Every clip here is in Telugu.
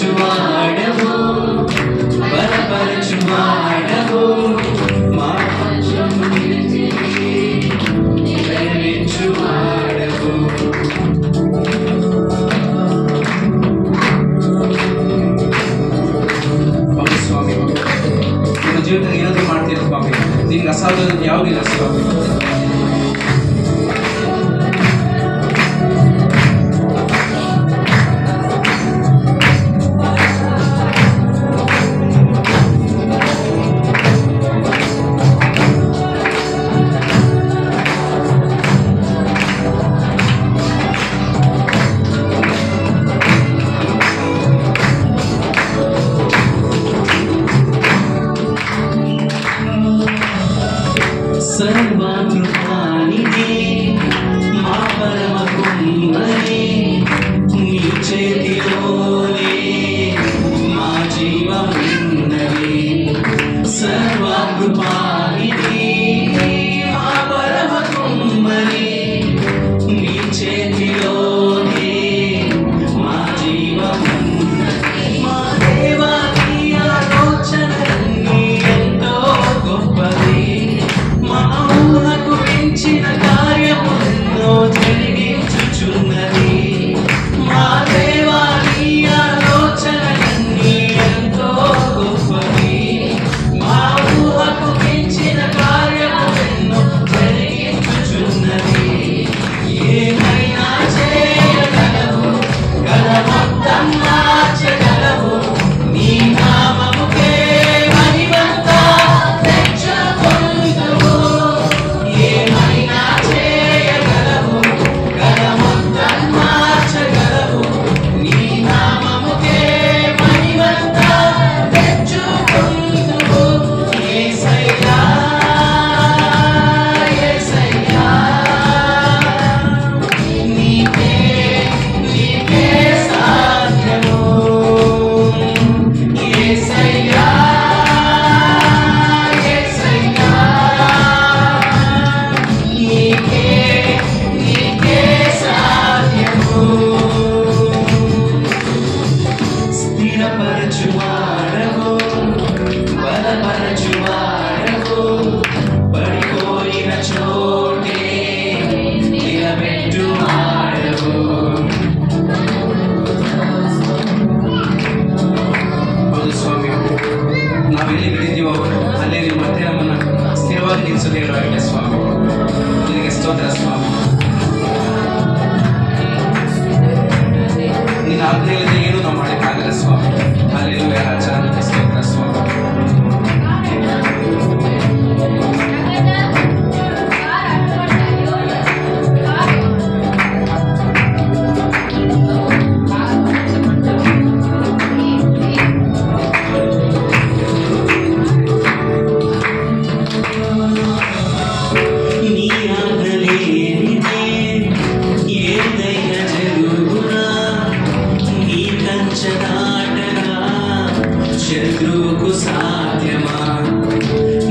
బలపరచువాడవు బలపరచువాడవు మా పక్షము నిలిచి నెరవేర్చువాడవు ಸ್ವಾಮಿ ನಿಮ್ಮ ಜೀವಿತ ಏನಾದರೂ ಮಾಡ್ತೀರ ಸ್ವಾಮಿ ನಿಮ್ಗೆ ಅಸಾಧ್ಯ ಯಾವುದಿಲ್ಲ ಸ್ವಾಮಿ సర్వకృపానిధి మా పరమ కుమ్మరి నీ చేతిలోనే మా జీవమున్నది సర్వకృపానిధి మా పరమ కుమ్మరి నీ చేతిలోనే మా జీవమున్నది మా దేవా నీ ఆలోచనలన్నీ ఎంతో గొప్పది మౌనకు మించిన కార్యములెన్నో జరిగించుచున్నది మా దేవా నీ ఆలోచనలన్నీ ఎంతో గొప్పవి మా ఊహకు మించిన కార్యములెన్నో జరిగించుచున్నది ఏమైనా చేయగలవు గలమంతం మార్చగలవు నీ నామముకే మహిమంతా తెచ్చుకొందువు ఏమైనా చేయగలవు గలమంతం మార్చగలవు నీ నామముకే మహిమంతా తెచ్చుకొందువు యేసయ్యా యేసయ్యా నీకే నీకే సాధ్యము యేసయ్యా యేసయ్యా నీకే నీకే సాధ్యము స్థిరపరచువాడవు బలపరచువాడవు పడిపోయిన చోటే నిలబెట్టువాడవు ಹೌದು ಸ್ವಾಮಿ ನಾವೆಲ್ಲಿ ಬಿಟ್ಟಿದ್ದೀವೋ ಅಲ್ಲೇ ನಿಮ್ಮ ಮತ್ತೆ ನಮ್ಮನ್ನು ಸ್ಥಿರವಾಗಿ ನಿಲ್ಲಿಸೋದೇಳಾಗಿದೆ ಸ್ವಾಮಿ ನಿನಗೆ ಸ್ತೋತ್ರ ಸ್ವಾಮಿ ನಿನ್ನ ಆಜ್ಞೆಯಲ್ಲಿ ಏನು ನಾವು ಮಾಡೋಕ್ಕಾಗಲ್ಲ ಸ್ವಾಮಿ ಹಲ್ಲೆಲೂಯಾ ರಾಜ ನಿನಗೆ ಸ್ತೋತ್ರ ಸ್ವಾಮಿ నీ ఆజ్ఞలేనిదే ఏదైనా జరుగునా నీ కంచె దాటగా శత్రువుకు సాధ్యమా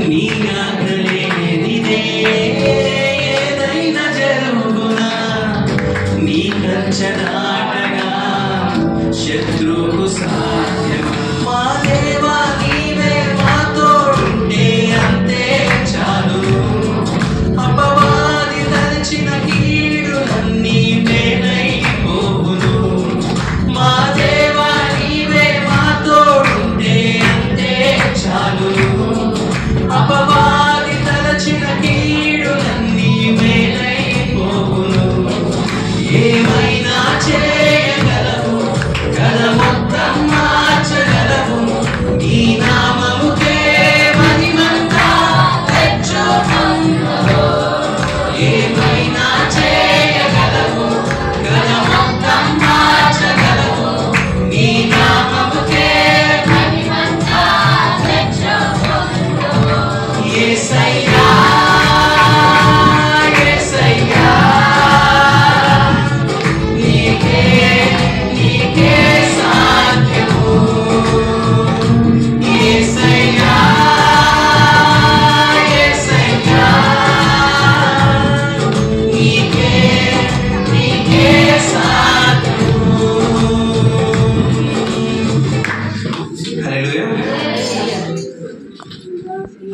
నీ ఆజ్ఞలేనిదే ఏదైనా జరుగునా నీ కంచె దాటగా శత్రువుకు సాధ్యమా మా దేవా నీవే మా తోడుంటే అంతే చాలు అపవాది తలచిన కీడులన్నీ మేలైపోవును మా దేవా నీవే మా తోడుంటే అంతే చాలు ಹಲ್ಲೆಲೂಯಾ.